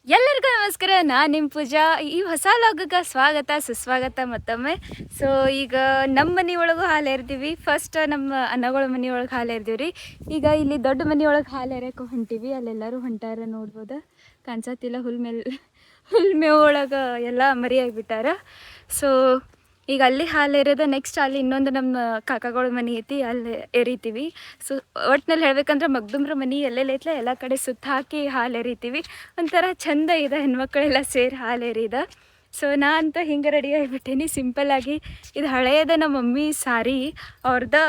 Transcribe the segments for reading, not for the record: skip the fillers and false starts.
ಎಲ್ಲರಿಗೂ ನಮಸ್ಕಾರ. ನಾನು ನಿಮ್ಮ ಪೂಜಾ. ಈ ಹೊಸ ಲಾಗಕ್ಕೆ ಸ್ವಾಗತ ಸುಸ್ವಾಗತ ಮತ್ತೊಮ್ಮೆ. ಸೊ ಈಗ ನಮ್ಮ ಮನೆಯೊಳಗೂ ಹಾಲು ಎರ್ದೀವಿ. ಫಸ್ಟ್ ನಮ್ಮ ಅನ್ನಗಳ ಮನೆಯೊಳಗೆ ಹಾಲು ಎರ್ದೀವಿ ರೀ. ಈಗ ಇಲ್ಲಿ ದೊಡ್ಡ ಮನೆಯೊಳಗೆ ಹಾಲು ಎರೆಯಕ್ಕೆ ಹೊಂಟೀವಿ. ಅಲ್ಲೆಲ್ಲರೂ ಹೊಂಟಾರ ನೋಡ್ಬೋದು, ಕಾಣಿಸತ್ತಿಲ್ಲ. ಹುಲ್ಮೇವು ಒಳಗೆ ಎಲ್ಲ ಮರಿಯಾಗಿಬಿಟ್ಟಾರ. ಸೊ ಈಗ ಅಲ್ಲಿ ಹಾಲು ಎರೆದ ನೆಕ್ಸ್ಟ್ ಅಲ್ಲಿ ಇನ್ನೊಂದು ನಮ್ಮ ಕಾಕಾಗಳ ಮನೆ ಐತಿ, ಅಲ್ಲಿ ಎರಿತೀವಿ. ಸೊ ಒಟ್ಟಿನಲ್ಲಿ ಹೇಳ್ಬೇಕಂದ್ರೆ ಮಗ್ದುಮ್ರ ಮನೆ ಎಲ್ಲೆಲ್ಲ ಐತ್ಲ ಎಲ್ಲ ಕಡೆ ಸುತ್ತ ಹಾಕಿ ಹಾಲು ಎರಿತೀವಿ. ಒಂಥರ ಚಂದ ಇದೆ, ಹೆಣ್ಮಕ್ಳೆಲ್ಲ ಸೇರಿ ಹಾಲು ಎರಿದ. ಸೊ ನಾ ಅಂತ ಹಿಂಗೆ ರೆಡಿ ಆಗಿಬಿಟ್ಟೇನಿ ಸಿಂಪಲ್ಲಾಗಿ. ಇದು ಹಳೆಯದ ನಮ್ಮ ಮಮ್ಮಿ ಸಾರಿ, ಅವ್ರದ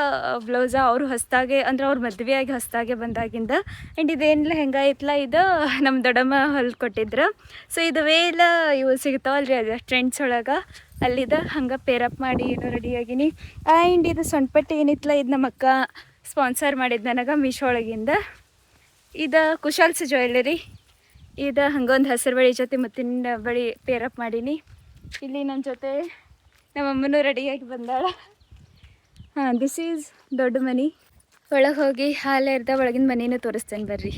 ಬ್ಲೌಸ ಅವ್ರು ಹೊಸ್ದಾಗೆ ಅಂದ್ರೆ ಅವ್ರು ಮದುವೆಯಾಗಿ ಹೊಸ್ದಾಗೆ ಬಂದಾಗಿಂದ. ಆ್ಯಂಡ್ ಇದೇನಿಲ್ಲ ಹೆಂಗಾಯ್ತಲ್ಲ, ಇದು ನಮ್ಮ ದೊಡ್ಡಮ್ಮ ಹೊಲ್ದು ಕೊಟ್ಟಿದ್ರು. ಸೊ ಇದುವೇ ಇಲ್ಲ ಇವು ಸಿಗ್ತಾವಲ್ರಿ ಅದು ಟ್ರೆಂಡ್ಸ್ ಒಳಗೆ, ಅಲ್ಲಿದ ಹಂಗೆ ಪೇರಪ್ ಮಾಡಿ ಏನೋ ರೆಡಿಯಾಗಿನಿ. ಆ್ಯಂಡ್ ಇದು ಸೊಂಟಪಟ್ಟಿ ಏನಿತ್ತಲ್ಲ, ಇದು ನಮ್ಮ ಅಕ್ಕ ಸ್ಪಾನ್ಸರ್ ಮಾಡಿದ್ದು ನನಗೆ ಮೀಶೋ ಒಳಗಿಂದ. ಇದು ಕುಶಾಲ್ಸ್ ಜ್ಯುವೆಲ್ಲರಿ. ಇದು ಹಂಗೊಂದು ಹಸಿರು ಬಳಿ ಜೊತೆ ಮುತ್ತಿನ ಬಳಿ ಪೇರಪ್ ಮಾಡೀನಿ. ಇಲ್ಲಿ ನನ್ನ ಜೊತೆ ನಮ್ಮಮ್ಮನೂ ರೆಡಿಯಾಗಿ ಬಂದಾಳ. ಹಾಂ, ದಿಸ್ ಈಸ್ ದೊಡ್ಡ ಮನೆ. ಒಳಗೆ ಹೋಗಿ ಹಾಲು ಎರ್ದ ಒಳಗಿನ ಮನೇನೂ ತೋರಿಸ್ತೇನೆ ಬರ್ರಿ.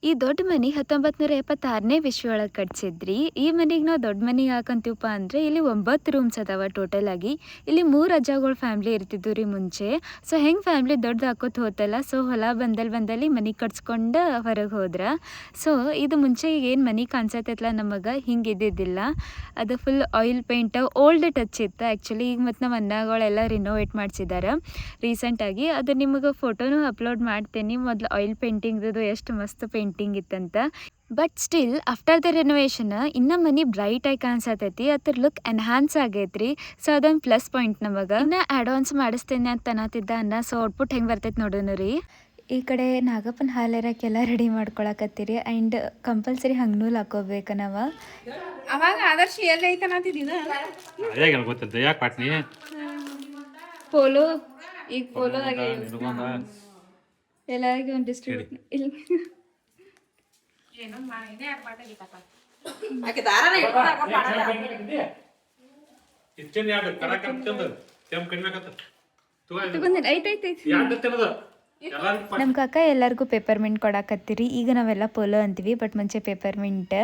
ಈ ದೊಡ್ಡ ಮನೆ 1976ನೇ ವಿಶ್ವ ಒಳಗೆ ಕಟ್ಸಿದ್ರಿ. ಈ ಮನೆಗೆ ನಾವು ದೊಡ್ಡ ಮನೆ ಯಾಕಂತೀವಪ್ಪ ಅಂದರೆ ಇಲ್ಲಿ 9 ರೂಮ್ಸ್ ಅದಾವ ಟೋಟಲ್ ಆಗಿ. ಇಲ್ಲಿ 3 ಅಜ್ಜಗಳ ಫ್ಯಾಮ್ಲಿ ಇರ್ತಿದ್ವು ರೀ ಮುಂಚೆ. ಸೊ ಹೆಂಗೆ ಫ್ಯಾಮ್ಲಿ ದೊಡ್ಡದು ಹಾಕೋತ ಹೋತಲ್ಲ, ಸೊ ಹೊಲ ಬಂದಲ್ಲಿ ಮನೆ ಕಟ್ಸ್ಕೊಂಡು ಹೊರಗೆ ಹೋದ್ರ. ಸೊ ಇದು ಮುಂಚೆ ಈಗ ಏನು ಮನೆ ಕಾಣಿಸತ್ತೈತಲ್ಲ ನಮಗೆ, ಹಿಂಗೆ ಇದ್ದಿದ್ದಿಲ್ಲ. ಅದು full oil paint old touch ಇತ್ತು ಆ್ಯಕ್ಚುಲಿ. ಈಗ ಮತ್ತು ನಮ್ಮ ಅನ್ನಗಳೆಲ್ಲ ರಿನೋವೇಟ್ ಮಾಡಿಸಿದ್ದಾರೆ ರೀಸೆಂಟಾಗಿ. ಅದು ನಿಮಗೆ ಫೋಟೋನು ಅಪ್ಲೋಡ್ ಮಾಡ್ತೇನೆ. ಮೊದಲು ಆಯಿಲ್ ಪೇಂಟಿಂಗ್ದು ಎಷ್ಟು ಮಸ್ತ್ ಪೇಂಟಿಂಗ್ ಇತ್ತಂತ. But still after the renovation ಇನ್ನ ಮನಿ ಬ್ರೈಟ್ ಆಗಿ ಕಾಣಿಸತೈತಿ, ಅದ್ರ ಲುಕ್ ಎನ್ಹಾನ್ಸ್ ಆಗೈತ್ರಿ. ಸೊ ಅದೊಂದು ಪ್ಲಸ್ ಪಾಯಿಂಟ್ ನಮಗೆ. ಇನ್ನ ಆಡ್ವಾನ್ಸ್ ಮಾಡಿಸ್ತೇನೆ ಅಂತ ಅನ್ನತಿದ್ದ ಅನ್ನ. ಸೊ ಔಟ್ಪುಟ್ ಹೆಂಗೆ ಬರ್ತೈತೆ ನೋಡೋಣ ರೀ. ಈ ಕಡೆ ನಾಗಪ್ಪನ ಹಾಲೆರಕ್ಕೆಲ್ಲ ರೆಡಿ ಮಾಡ್ಕೊಳಕತ್ತೀರಿ. ಆ್ಯಂಡ್ ಕಂಪಲ್ಸರಿ ಹಂಗ್ನೂಲ್ ಹಾಕೋಬೇಕು ನಾವು. ಅವಾಗ ಆದರ್ಶ ಎಲ್ಲ ಐತನತಿದ್ದೀನ ಗೊತ್ತದ ಯಾಕೆ ಪಾಟ್ನಿ ಪೋಲೋ ಈಗ ಪೋಲೋದಾಗ ಎಲ್ಲರಿಗೂ ಒಂದು ಡಿಸ್ಟ್ರಿಬ್ಯೂಟ್ ಇಲ್ಲಿ ಐತೈತಿ. ನಮ್ಮ ಕಾಕ ಎಲ್ಲರಿಗೂ ಪೇಪರ್ಮೆಂಟ್ ಕೊಡಾಕತ್ತೀರಿ. ಈಗ ನಾವೆಲ್ಲ ಪೋಲೋ ಅಂತೀವಿ, ಬಟ್ ಮುಂಚೆ ಪೇಪರ್ಮೆಂಟ್.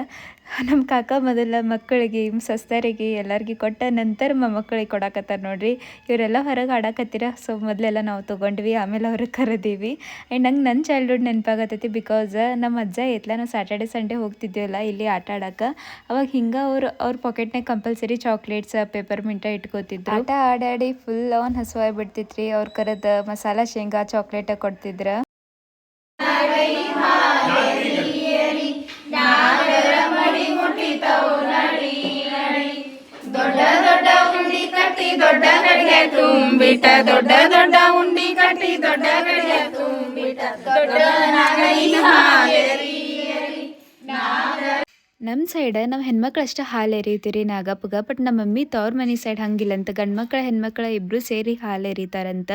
ನಮ್ಮ ಕಾಕ ಮೊದಲ ಮಕ್ಕಳಿಗೆ ಸಸ್ತರಿಗೆ ಎಲ್ಲರಿಗೆ ಕೊಟ್ಟ ನಂತರ ಮೊಮ್ಮಕ್ಕಳಿಗೆ ಕೊಡಾಕತ್ತಾರ ನೋಡ್ರಿ. ಇವರೆಲ್ಲ ಹೊರಗೆ ಆಡಾಕತ್ತೀರ. ಸೊ ಮೊದಲೆಲ್ಲ ನಾವು ತೊಗೊಂಡ್ವಿ, ಆಮೇಲೆ ಅವ್ರಿಗೆ ಕರೆದೀವಿ. ಆ್ಯಂಡ್ ನಂಗೆ ನನ್ನ ಚೈಲ್ಡ್ಹುಡ್ ನೆನಪಾಗತ್ತೈತಿ. ಬಿಕಾಸ್ ನಮ್ಮ ಅಜ್ಜ ಐತ್ಲ, ನಾವು ಸ್ಯಾಟರ್ಡೆ ಸಂಡೇ ಹೋಗ್ತಿದ್ದೀವಲ್ಲ ಇಲ್ಲಿ ಆಟ ಆಡೋಕೆ. ಅವಾಗ ಹಿಂಗೆ ಅವ್ರ ಪಾಕೆಟ್ನಾಗ ಕಂಪಲ್ಸರಿ ಚಾಕ್ಲೇಟ್ಸ್ ಪೇಪರ್ಮೆಂಟ ಇಟ್ಕೋತಿದ್ರು. ಆಟ ಆಡಾಡಿ ಫುಲ್ ಅವನ್ ಹಸುವಾಗಿ ಬಿಡ್ತಿತ್ರಿ. ಅವ್ರ ಕರೆದ ಮಸಾಲ ಶೇಂಗಾ ಚಾಕ್ಲೇಟ್ ಕೊಡ್ತಿದ್ರ. ದೊಡ್ಡ ದೊಡ್ಡ ಉಂಡಿ ಕಟ್ಟಿ ದೊಡ್ಡ ಗಡಿಗೆ ತುಂಬಿಟ, ದೊಡ್ಡ ದೊಡ್ಡ ಉಂಡಿ ಕಟ್ಟಿ ದೊಡ್ಡ ಗಡಿಗೆ ತುಂಬಿಟ, ದೊಡ್ಡ ನಾಗೈನ ಹಾಲೇರಿ. ನಮ್ಮ ಸೈಡ್ ನಾವು ಹೆಣ್ಮಕ್ಳು ಅಷ್ಟೇ ಹಾಲು ಎರಿತೀರಿ ನಾಗಪ್ಪಗೆ. ಬಟ್ ನಮ್ಮ ಮಮ್ಮಿ ತವ್ರ ಮನೆ ಸೈಡ್ ಹಂಗಿಲ್ಲ ಅಂತ, ಗಂಡ್ಮಕ್ಳ ಹೆಣ್ಮಕ್ಳ ಇಬ್ಬರು ಸೇರಿ ಹಾಲು ಎರಿತಾರಂತ.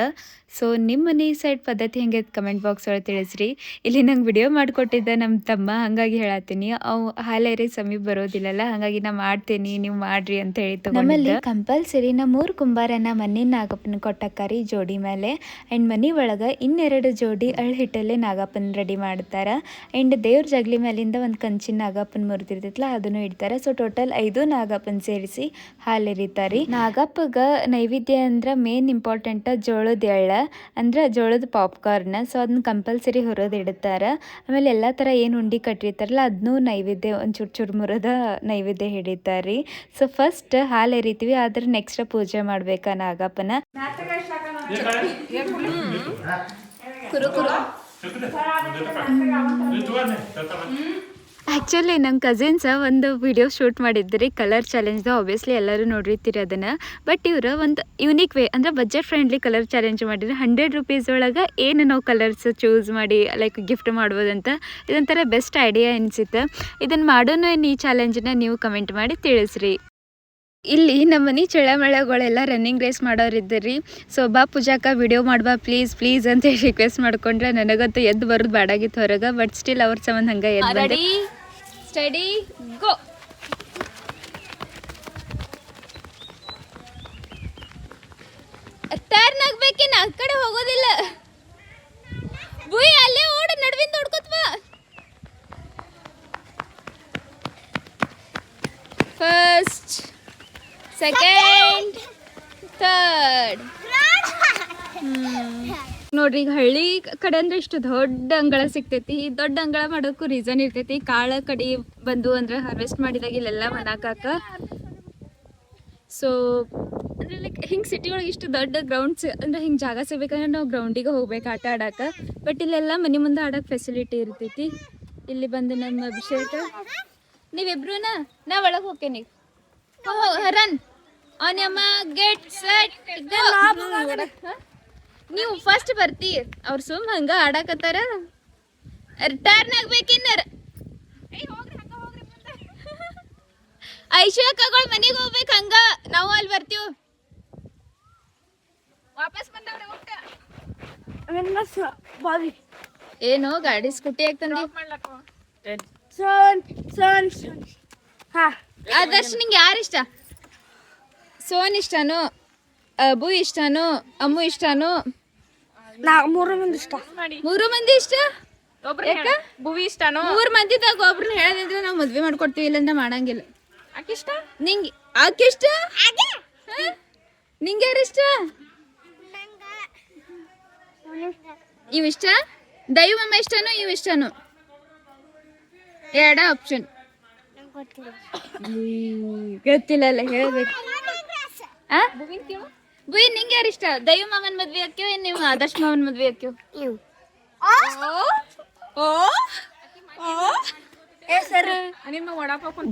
ಸೊ ನಿಮ್ಮ ಮನೆ ಸೈಡ್ ಪದ್ಧತಿ ಹೆಂಗೆ ಕಮೆಂಟ್ ಬಾಕ್ಸ್ ಒಳಗೆ ತಿಳಿಸ್ರಿ. ಇಲ್ಲಿ ನಂಗೆ ವಿಡಿಯೋ ಮಾಡಿಕೊಟ್ಟಿದ್ದ ನಮ್ಮ ತಮ್ಮ, ಹಾಗಾಗಿ ಹೇಳತ್ತೀನಿ. ಅವು ಹಾಲು ಎರಿ ಸಮೀಪ ಬರೋದಿಲ್ಲಲ್ಲ, ಹಾಗಾಗಿ ನಾ ಮಾಡ್ತೀನಿ, ನೀವು ಮಾಡ್ರಿ ಅಂತ ಹೇಳಿ ನಮ್ಮಲ್ಲಿ ಕಂಪಲ್ಸರಿ ನಮ್ಮ 3 ಕುಂಬಾರನ ಮನೆ ನಾಗಪ್ಪನ ಕೊಟ್ಟಕ್ಕಾರಿ ಜೋಡಿ ಮೇಲೆ. ಆ್ಯಂಡ್ ಮನೆ ಒಳಗೆ 2 ಜೋಡಿ ಹಿಟ್ಟಲ್ಲೇ ನಾಗಪ್ಪನ ರೆಡಿ ಮಾಡ್ತಾರೆ. ಆ್ಯಂಡ್ ದೇವ್ರ ಜಗಲಿ ಮೇಲಿಂದ ಒಂದು ಕಂಚಿನ ನಾಗಪ್ಪನ ಮುರಿದಿರ್ತೈತಲ್ಲ ಅದನ್ನು ಇಡ್ತಾರೆ. ಸೊ ಟೋಟಲ್ 5 ನಾಗಪ್ಪನ ಸೇರಿಸಿ ಹಾಲು ಎರಿತಾರೆ. ನಾಗಪ್ಪಗೆ ನೈವೇದ್ಯ ಅಂದ್ರೆ ಮೇನ್ ಇಂಪಾರ್ಟೆಂಟ್ ಜೋಳದ ಎಳ್ಳ, ಅಂದ್ರೆ ಜೋಳದ ಪಾಪ್ಕಾರ್ನ್. ಸೊ ಅದನ್ನ ಕಂಪಲ್ಸರಿ ಹೊರೋದು ಇಡ್ತಾರೆ. ಆಮೇಲೆ ಎಲ್ಲ ಥರ ಏನು ಉಂಡಿ ಕಟ್ಟಿರ್ತಾರಲ್ಲ ಅದನ್ನೂ ನೈವೇದ್ಯ ಒಂದು ಚೂರು ಮುರದ ನೈವೇದ್ಯ ಹಿಡಿತಾರೆ. ಸೊ ಫಸ್ಟ್ ಹಾಲು ಎರಿತೀವಿ, ಆದ್ರೆ ನೆಕ್ಸ್ಟ್ ಪೂಜೆ ಮಾಡ್ಬೇಕಾ ನಾಗಪ್ಪನ. ಆ್ಯಕ್ಚುಲಿ ನಮ್ಮ ಕಸಿನ್ಸ್ ಒಂದು ವಿಡಿಯೋ ಶೂಟ್ ಮಾಡಿದ್ರಿ ಕಲರ್ ಚಾಲೆಂಜ್ದು. ಆಬ್ವಿಯಸ್ಲಿ ಎಲ್ಲರೂ ನೋಡಿರ್ತೀರಿ ಅದನ್ನು. ಬಟ್ ಇವರು ಒಂದು ಯುನೀಕ್ ವೇ ಅಂದರೆ ಬಜೆಟ್ ಫ್ರೆಂಡ್ಲಿ ಕಲರ್ ಚಾಲೆಂಜ್ ಮಾಡಿದ್ರು. 100 ರೂಪೀಸ್ ಒಳಗೆ ಏನು ನಾವು ಕಲರ್ಸ್ ಚೂಸ್ ಮಾಡಿ ಲೈಕ್ ಗಿಫ್ಟ್ ಮಾಡ್ಬೋದಂತ. ಇದೊಂಥರ ಬೆಸ್ಟ್ ಐಡಿಯಾ ಅನಿಸಿತ್ತು. ಇದನ್ನು ಮಾಡೋಣ ಈ ಚಾಲೆಂಜನ್ನ ನೀವು ಕಮೆಂಟ್ ಮಾಡಿ ತಿಳಿಸ್ರಿ. ಇಲ್ಲಿ ನಮ್ಮ ಮನೆ ಚಳಮಳಗಳೆಲ್ಲ ರನ್ನಿಂಗ್ ರೇಸ್ ಮಾಡೋರಿದ್ದರಿ. ಸೊ ಬಾ ಪೂಜಾಕ ವಿಡಿಯೋ ಮಾಡ್ಬಾ ಪ್ಲೀಸ್ ಅಂತ ಹೇಳಿ ರಿಕ್ವೆಸ್ಟ್ ಮಾಡ್ಕೊಂಡ್ರೆ ನನಗಂತೂ ಎದ್ದು ಬರೋದು ಬಾಡಾಗಿತ್ತು ಹೊರಗೆ. ಬಟ್ ಸ್ಟಿಲ್ ಅವ್ರ ಸಂಬಂಧ ಹಂಗೆ ಎದ್ದು ಸ್ಟಡಿ ಗೋ. ಟರ್ನ್ ಆಗ್ಬೇಕೇನು, ಆ ಕಡೆ ಹೋಗೋದಿಲ್ಲ. ಬುಯ್ ಅಲ್ಲೇ ಓಡ ನಡುವಿಂದ ನೋಡ್ಕೊತ್ವಾ. Second third. ನೋಡ್ರಿ ಈಗ ಹಳ್ಳಿ ಕಡೆ ಅಂದ್ರೆ ಇಷ್ಟು ದೊಡ್ಡ ಅಂಗಳ ಸಿಗ್ತೈತಿ. ಈ ದೊಡ್ಡ ಅಂಗಳ ಮಾಡೋಕ್ಕೂ ರೀಸನ್ ಇರ್ತೈತಿ. ಕಾಳ ಕಡಿ ಬಂದು ಅಂದ್ರೆ ಹಾರ್ವೆಸ್ಟ್ ಮಾಡಿದಾಗ ಇಲ್ಲೆಲ್ಲ ಮನಾಕಾಕ. ಸೊ ಅಂದ್ರೆ ಲೈಕ್ ಹಿಂಗೆ ಸಿಟಿ ಒಳಗೆ ಇಷ್ಟು ದೊಡ್ಡ ಗ್ರೌಂಡ್ಸ್ ಅಂದ್ರೆ ಹಿಂಗೆ ಜಾಗ ಸಿಗ್ಬೇಕಂದ್ರೆ ನಾವು ಗ್ರೌಂಡಿಗೆ ಹೋಗ್ಬೇಕು ಆಟ ಆಡಕ್ಕೆ. ಬಟ್ ಇಲ್ಲೆಲ್ಲ ಮನೆ ಮುಂದೆ ಆಡೋಕ್ಕೆ ಫೆಸಿಲಿಟಿ ಇರ್ತೈತಿ. ಇಲ್ಲಿ ಬಂದು ನಮ್ಮ ಅಭಿಷೇಕ ನೀವಿಬ್ರುನಾ ನಾ ಒಳಗೆ ಹೋಗ್ತೇನೆ. Run on ಯಮ್ಮ get set go. ನೀವು ಫಸ್ಟ್ ಬರ್ತಿ, ಅವ್ರು ಸುಮ್ ಹಂಗ ಆಡಕತ್ತಾರ. ಟರ್ನ್ ಆಗ್ಬೇಕಿನ್ನರ. ಐಶ್ವರ್ಯಗಳು ಮನೆಗೆ ಹೋಗ್ಬೇಕು ಹಂಗ. ನಾವು ಅಲ್ಲಿ ಬರ್ತೀವಿ. ವಾಪಸ್ ಬಂದವ್ರೆ ಏನು ಗಾಡಿ ಸ್ಕೂಟಿ ಆಗ್ತಂದಿ? ಆದರ್ಶ್ ನಿಂಗೆ ಯಾರು ಇಷ್ಟ? ಸೋನ್ ಇಷ್ಟನೋ, ಅಬು ಇಷ್ಟನೋ, ಅಮ್ಮು ಇಷ್ಟನೋ? ಮೂರು ಮಂದಿ ಇಷ್ಟ. ಮೂರು ಮಂದಿ ಇಷ್ಟ? ಭುವಿ ಇಷ್ಟನೋ? 3 ಮಂದಿದಾಗ ಒಬ್ರನ್ನ ಹೇಳದಿದ್ರೆ ನಾವು ಮದ್ವೆ ಮಾಡ್ಕೊಡ್ತೀವಿ, ಇಲ್ಲಂತ ಮಾಡಂಗಿಲ್ಲ. ಆಕಿಷ್ಟ? ನಿಂಗೆ ಆಕಿಷ್ಟ? ನಿಂಗೆ ಯಾರು ಇಷ್ಟ? ಇವಿಷ್ಟ? ದೈವಮ್ಮ ಇಷ್ಟನೋ ಇವ್ ಇಷ್ಟನೋ? ಎರಡ ಆಪ್ಷನ್ ಗೊತ್ತಿಲ್ಲಲ್ಲ, ಹೇಳ್ಬೇಕು. ಬುಯ್ ನಿಂಗೆ ಯಾರು ಇಷ್ಟ? ದೈವ ಮಾವನ್ ಮದ್ವೆ ಹಾಕ್ಯೋ ಏನ್ ನೀವು ಆದರ್ಶ್ ಮಾವನ್ ಮದ್ವೆ ಹಾಕ್ಯೋ?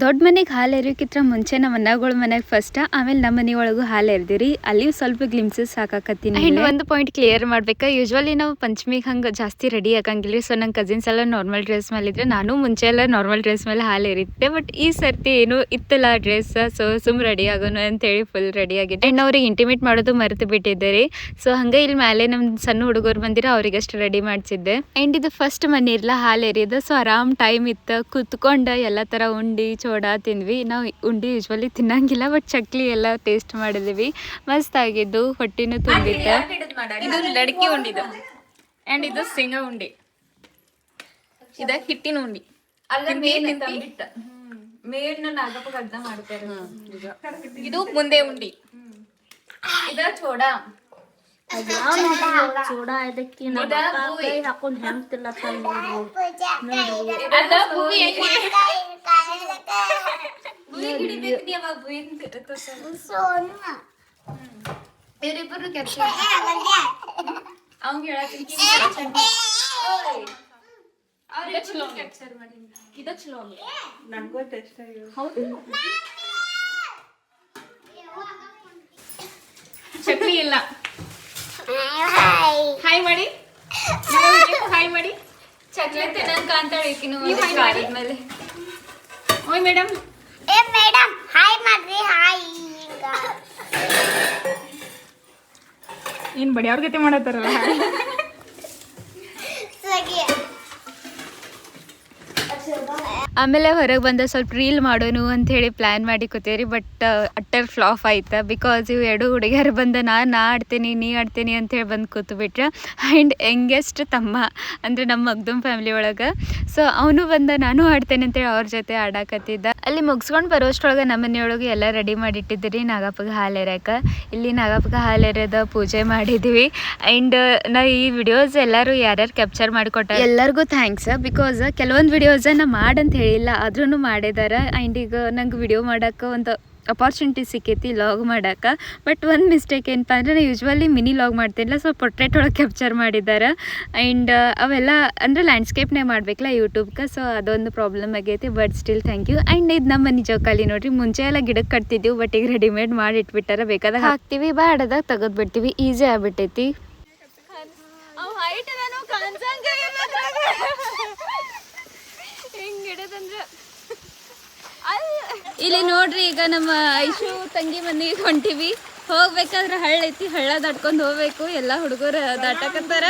ದೊಡ್ಡ ಮನೆಗೆ ಹಾಲು ಎರಿಯೋಕ್ಕಿಂತ ಮುಂಚೆ ನಮ್ಮ ಅಣ್ಣಗಳ ಮನೆಗೆ ಫಸ್ಟ್, ಆಮೇಲೆ ನಮ್ಮ ಮನೆ ಒಳಗೂ ಹಾಲು ಎರ್ದಿರಿ. ಅಲ್ಲಿ ಸ್ವಲ್ಪ ಗ್ಲಿಮ್ಸಸ್ ಸಾಕಾಕತ್ತೀನಿ. ಆ್ಯಂಡ್ ಒಂದು ಪಾಯಿಂಟ್ ಕ್ಲಿಯರ್ ಮಾಡ್ಬೇಕಾ, ಯೂಶ್ವಲಿ ನಾವು ಪಂಚಮಿಗೆ ಹಂಗೆ ಜಾಸ್ತಿ ರೆಡಿ ಆಗಂಗಿಲ್ಲ. ಸೊ ನನ್ನ ಕಸಿನ್ಸ್ ಎಲ್ಲ ನಾರ್ಮಲ್ ಡ್ರೆಸ್ ಮೇಲೆ ಇದ್ರೆ, ನಾನು ಮುಂಚೆ ಎಲ್ಲ ನಾರ್ಮಲ್ ಡ್ರೆಸ್ ಮೇಲೆ ಹಾಲು ಎರಿದ್ದೆ. ಬಟ್ ಈ ಸರ್ತಿ ಏನು ಇತ್ತಲ್ಲ ಡ್ರೆಸ್, ಸೊ ಸುಮ್ ರೆಡಿ ಆಗೋನು ಅಂತೇಳಿ ಫುಲ್ ರೆಡಿ ಆಗಿದ್ದೆ. ಆ್ಯಂಡ್ ಅವ್ರಿಗೆ ಇಂಟಿಮೇಟ್ ಮಾಡೋದು ಮರೆತು ಬಿಟ್ಟಿದ್ದೆ ರೀ. ಸೊ ಹಂಗೆ ಇಲ್ಲಿ ಮೇಲೆ ನಮ್ಮ ಸಣ್ಣ ಹುಡುಗರು ಬಂದಿರೋ ಅವ್ರಿಗಷ್ಟು ರೆಡಿ ಮಾಡಿಸಿದ್ದೆ. ಆ್ಯಂಡ್ ಇದು ಫಸ್ಟ್ ಮನೆ ಇರಲ್ಲ ಹಾಲು ಎರಿಯೋದು. ಸೊ ಆರಾಮ್ ಟೈಮ್ ಇತ್ತು, ಕುತ್ಕೊಂಡು ಎಲ್ಲ ಥರ ಉಂಡಿ ಚೋಡ ತಿಂದ್ವಿ. ನಾವು ಉಂಡಿ ಯೂಶ್ವಲಿ ತಿನ್ನಂಗಿಲ್ಲ, ಬಟ್ ಚಕ್ಲಿ ಎಲ್ಲ ಟೇಸ್ಟ್ ಮಾಡಿದ್ವಿ. ಮಸ್ತ್ ಆಗಿದ್ದು, ಹೊಟ್ಟಿನೂ ತುಂಬಿತ್ತು. ಇದು ಲಡ್ಕಿ ಉಂಡಿದು ಅಂಡ್ ಇದು ಶೇಂಗಾ ಉಂಡಿ, ಇದ ಹಿಟ್ಟಿನ ಉಂಡಿ. ಇದು ಮುಂದೆ ಉಂಡಿ. ಇದ ಚೋಡ. ಹಾಕೊಂಡ್ ಹೆಂಗ್ ತಿನ್ನತ್ತಲ್ಲ ಅದ ಭೂಮಿ ಇವರಿಬ್ಬರು ಕೆಲಸ ಅವ್ಗೆ ಚಕ್ಲಿ ಇಲ್ಲ. ಹಾಯ್ ಮಾಡಿ, ಹಾಯ್ ಮಾಡಿ. ಚಕ್ಲಿ ತಿನ್ನಂಕ ಅಂತಾಳೆ ಈಕಿನೂ ಆದ್ಮೇಲೆ. ಓಯ್ ಮೇಡಮ್, ಮೇಡಮ್ ಹಾಯ್ ಮಾಡ್ರಿ. ಹಾಯ್ ಏನ್ ಬಡಿ ಅವ್ರ ಗತಿ ಮಾಡತ್ತಾರಲ್ಲ. ಆಮೇಲೆ ಹೊರಗೆ ಬಂದ ಸ್ವಲ್ಪ ರೀಲ್ ಮಾಡೋನು ಅಂಥೇಳಿ ಪ್ಲ್ಯಾನ್ ಮಾಡಿ ಕೂತೇವ್ರಿ. ಬಟ್ ಅಟ್ಟರ್ ಫ್ಲಾಪ್ ಆಯ್ತು. ಬಿಕಾಸ್ ಇವು 2 ಹುಡುಗಿಯರು ಬಂದ ನಾ ಆಡ್ತೀನಿ ನೀ ಆಡ್ತೀನಿ ಅಂಥೇಳಿ ಬಂದು ಕೂತ್ಬಿಟ್ರೆ. ಆ್ಯಂಡ್ ಯಂಗೆಸ್ಟ್ ತಮ್ಮ ಅಂದರೆ ನಮ್ಮ ಮಗ್ದುಮ್ ಫ್ಯಾಮಿಲಿ ಒಳಗೆ. ಸೊ ಅವನು ಬಂದ ನಾನು ಆಡ್ತೇನೆ ಅಂತೇಳಿ ಅವ್ರ ಜೊತೆ ಆಡಾಕತ್ತಿದ್ದ. ಅಲ್ಲಿ ಮುಗಿಸ್ಕೊಂಡು ಬರೋಷ್ಟ್ರೊಳಗೆ ನಮ್ಮ ಮನೆಯೊಳಗೆ ಎಲ್ಲ ರೆಡಿ ಮಾಡಿಟ್ಟಿದ್ರಿ ನಾಗಪ್ಪಗೆ ಹಾಲು ಎರ್ಯಾಕೆ. ಇಲ್ಲಿ ನಾಗಪ್ಪಗೆ ಹಾಲು ಎರೆಯೋದು ಪೂಜೆ ಮಾಡಿದ್ವಿ. ಆ್ಯಂಡ್ ನಾ ಈ ವಿಡಿಯೋಸ್ ಎಲ್ಲರೂ ಯಾರ್ಯಾರು ಕ್ಯಾಪ್ಚರ್ ಮಾಡಿಕೊಟ್ಟ ಎಲ್ಲರಿಗೂ ಥ್ಯಾಂಕ್ಸ್. ಬಿಕಾಸ್ ಕೆಲವೊಂದು ವಿಡಿಯೋಸ್ ನಾ ಮಾಡಂತ ಹೇಳಿಲ್ಲ, ಆದ್ರೂ ಮಾಡಿದಾರೆ. ಆ್ಯಂಡ್ ಈಗ ನಂಗೆ ವಿಡಿಯೋ ಮಾಡೋಕ್ಕೆ ಒಂದು ಅಪಾರ್ಚುನಿಟಿ ಸಿಕ್ಕೈತಿ ಲಾಗ್ ಮಾಡೋಕೆ. ಬಟ್ ಒಂದು ಮಿಸ್ಟೇಕ್ ಏನಪ್ಪ ಅಂದರೆ ನಾನು ಯೂಶ್ವಲಿ ಮಿನಿ ಲಾಗ್ ಮಾಡ್ತಿಲ್ಲ, ಸೊ ಪೊರ್ಟ್ರೇಟ್ ಒಳಗೆ ಕ್ಯಾಪ್ಚರ್ ಮಾಡಿದ್ದಾರೆ. ಆ್ಯಂಡ್ ಅವೆಲ್ಲ ಅಂದರೆ ಲ್ಯಾಂಡ್ಸ್ಕೇಪ್ನೇ ಮಾಡಬೇಕಲ್ಲ ಯೂಟ್ಯೂಬ್ಗೆ. ಸೊ ಅದೊಂದು ಪ್ರಾಬ್ಲಮ್ ಆಗೈತಿ. But still thank you. And ಇದು ನಮ್ಮ ಮನೆ ಜೋಕಾಲಿ ನೋಡಿರಿ. ಮುಂಚೆ ಎಲ್ಲ ಗಿಡಕ್ಕೆ ಕಟ್ತಿದ್ದೀವಿ, ಬಟ್ ಈಗ ರೆಡಿಮೇಡ್ ಮಾಡಿ ಇಟ್ಬಿಟ್ಟಾರ. ಬೇಕಾದಾಗ ಹಾಕ್ತೀವಿ, ಬಾಡದಾಗ ತೆಗೆದು ಬಿಡ್ತೀವಿ. ಈಸಿ ಆಗ್ಬಿಟ್ಟೈತಿ. ಇಲ್ಲಿ ನೋಡ್ರಿ, ಈಗ ನಮ್ಮ ಐಶು ತಂಗಿ ಮನೆಗೆ ಹೊಂಟಿವಿ. ಹೋಗ್ಬೇಕಾದ್ರೆ ಹಳ್ಳ ಐತಿ, ಹಳ್ಳ ದಾಟ್ಕೊಂಡು ಹೋಗ್ಬೇಕು. ಎಲ್ಲ ಹುಡುಗರು ದಾಟಕತ್ತಾರ,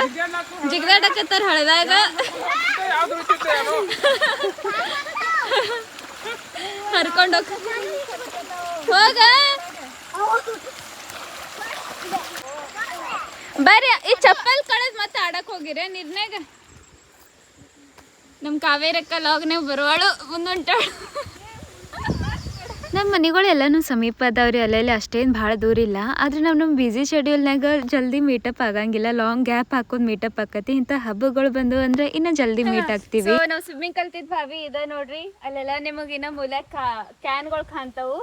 ಜಿಗದಾಡಕತ್ತಾರ ಹಳ್ಳದಾಗ. ಹರ್ಕೊಂಡು ಹೋಗ ಬರ್ರಿ. ಈ ಚಪ್ಪಲ್ ಕಳೆದ್ ಮತ್ತೆ ಆಡಕ್ ಹೋಗಿರ ನೀರ್ನಾಗ. ನಮ್ ಕಾವೇರಕ್ಕ ಲಾಗ್ನಾಗ ಬರುವಾಳು ಮುಂದುಂಟಾಳು. ನಮ್ಮ ಮನೆಗಳು ಎಲ್ಲನೂ ಸಮೀಪ ಅದಾವ್ರಿ, ಅಲ್ಲೆಲ್ಲ ಅಷ್ಟೇನು ಭಾಳ ದೂರ ಇಲ್ಲ. ಆದರೆ ನಮ್ಮ ಬ್ಯುಸಿ ಶೆಡ್ಯೂಲ್ನಾಗ ಜಲ್ದಿ ಮೀಟಪ್ ಆಗಂಗಿಲ್ಲ, ಲಾಂಗ್ ಗ್ಯಾಪ್ ಹಾಕೊಂಡು ಮೀಟಪ್ ಆಕತಿ. ಇಂಥ ಹಬ್ಬಗಳು ಬಂದು ಅಂದರೆ ಇನ್ನೂ ಜಲ್ದಿ ಮೀಟ್ ಆಗ್ತೀವಿ. ನಾವು ಸ್ವಿಮ್ಮಿಂಗ್ ಕಲ್ತಿದ್ ಭಾವಿ ಇದೆ ನೋಡ್ರಿ, ಅಲ್ಲೆಲ್ಲ ನಿಮಗೆ ಇನ್ನೂ ಮೂಲ ಕ್ಯಾನ್ಗಳು ಕಾಣ್ತಾವು.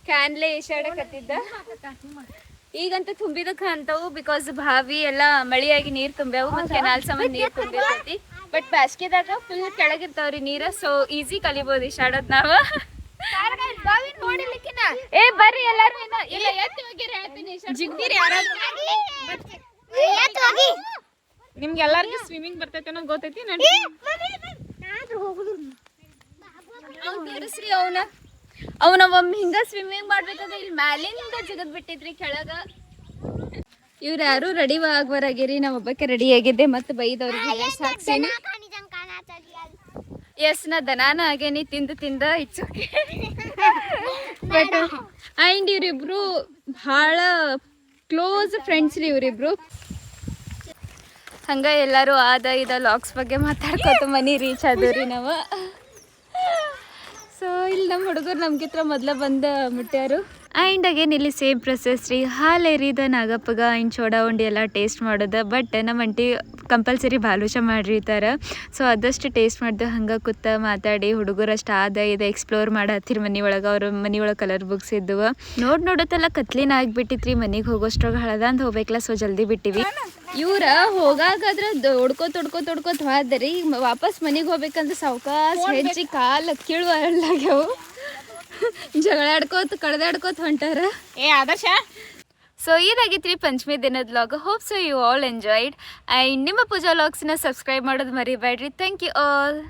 ಕ್ಯಾನ್ಲೆ ಈಶಾಡಕತ್ತಿದ್ದ, ಈಗಂತೂ ತುಂಬಿದ ಕಾಣ್ತಾವು. ಬಿಕಾಸ್ ಭಾವಿ ಎಲ್ಲ ಮಳೆಯಾಗಿ ನೀರು ತುಂಬ್ಯಾವು ಮತ್ತು ಕೆನಾಲ್ ಸಮ ನೀರು ತುಂಬಿರ್ತೈತಿ. ಬಟ್ ಬ್ಯಾಸ್ಗೆದಾಗ ಫುಲ್ ಕೆಳಗಿರ್ತಾವ್ರಿ ನೀರು, ಸೊ ಈಸಿ ಕಲಿಬೋದು ಈಶಾಡೋದು ನಾವು. ಏ ಬರ್ರಿ ಎಲ್ಲಾರು ಜಿಗ್ದಿರಿ ಯಾರಾದ್ರೂ. ನಿಮ್ಗೆ ಎಲ್ಲಾರ್ಗೂ ಸ್ವಿಮ್ಮಿಂಗ್ ಬರ್ತೈತೆ ಅನ್ನೋದು ಗೊತ್ತೈತಿ. ತೋರಿಸ್ರಿ ಅವನ ಒಮ್ಮೆ ಹಿಂಗ ಸ್ವಿಮ್ಮಿಂಗ್ ಮಾಡ್ಬೇಕಾದ್ರೆ ಇಲ್ಲಿ ಮ್ಯಾಲಿಂದ ಜಿಗದ್ ಬಿಟ್ಟಿದ್ರಿ ಕೆಳಗ. ಇವ್ರು ಯಾರು ರೆಡಿ ಆಗ್ಬರಾಗಿರಿ, ನಾವ್ ಒಬ್ಬಕ್ಕೆ ರೆಡಿ ಆಗಿದ್ದೆ ಮತ್ತೆ ಬೈದವ್ರಿಗೆ ಸಾಕ್ಸೀನಿ. ಎಸ್ ನಾ ದನಾನ ಆಗೇನಿ ತಿಂದ ಇಚ್ಚೋಕೆ. ಬಟ್ ಆ್ಯಂಡ್ ಇವ್ರಿಬ್ರು ಭಾಳ ಕ್ಲೋಸ್ ಫ್ರೆಂಡ್ಸ್ ರೀ ಇವರಿಬ್ರು. ಹಂಗ ಎಲ್ಲರೂ ಇದ ಲಾಕ್ಸ್ ಬಗ್ಗೆ ಮಾತಾಡ್ಕೊತ ಮನಿ ರೀಚ್ ಆದವ್ರಿ ನಾವು. ಸೊ ಇಲ್ಲಿ ನಮ್ಮ ಹುಡುಗರು ನಮ್ಗಿತ್ರ ಮೊದಲ ಬಂದು ಮುಟ್ಟ್ಯಾರು. ಆ್ಯಂಡ್ ಅಗೇನ್ ಇಲ್ಲಿ ಸೇಮ್ ಪ್ರೊಸೆಸ್ ರೀ, ಹಾಲು ಎರಿದ ನಾಗಪ್ಪಗ ಆ್ಯಂಡ್ ಚೋಡಾ ಉಂಡಿ ಎಲ್ಲ ಟೇಸ್ಟ್ ಮಾಡೋದು. ಬಟ್ ನಮ್ಮ ಅಂಟಿ ಕಂಪಲ್ಸರಿ ಬಾಲುಷ ಮಾಡಿರ್ತಾರೆ, ಸೊ ಆದಷ್ಟು ಟೇಸ್ಟ್ ಮಾಡ್ದು ಹಂಗೆ ಕೂತ ಮಾತಾಡಿ ಹುಡುಗರಷ್ಟು ಇದು ಎಕ್ಸ್ಪ್ಲೋರ್ ಮಾಡತ್ತಿರ ಮನೆ ಒಳಗೆ. ಅವ್ರ ಮನೆ ಒಳಗೆ ಕಲರ್ ಬುಕ್ಸ್ ಇದ್ದವು. ನೋಡೋದೆಲ್ಲ ಕತ್ಲಿನ ಆಗಿಬಿಟ್ಟಿತ್ರಿ, ಮನೆಗೆ ಹೋಗೋಷ್ಟ್ರಾಗ ಹಳದಂತ ಹೋಗ್ಬೇಕಲ್ಲ, ಸೊ ಜಲ್ದಿ ಬಿಟ್ಟಿವಿ. ಇವ್ರ ಹೋಗಾಗಾದ್ರೆ ಹೊಡ್ಕೋತ ಹೋದ್ರಿ, ವಾಪಸ್ ಮನೆಗೆ ಹೋಗ್ಬೇಕಂದ್ರೆ ಸಾವ್ಕಾಸ ಹೆಜ್ಜಿ ಕಾಲು ಕೀಳುವಾಗ್ಯಾವು. ಜಗಳಾಡ್ಕೋತ ಕಡ್ದಾಡ್ಕೋತ ಹೊಂಟಾರ. ಏ ಆದರ್ಶ. ಸೊ ಇದಾಗಿತ್ರಿ ಪಂಚಮಿ ದಿನದ vlog. Hope so you all enjoyed. And ನಿಮ್ಮ ಪೂಜಾ ವ್ಲಾಗ್ಸ್ನ ಸಬ್ಸ್ಕ್ರೈಬ್ ಮಾಡೋದು ಮರಿಬೇಡ್ರಿ. Thank you all.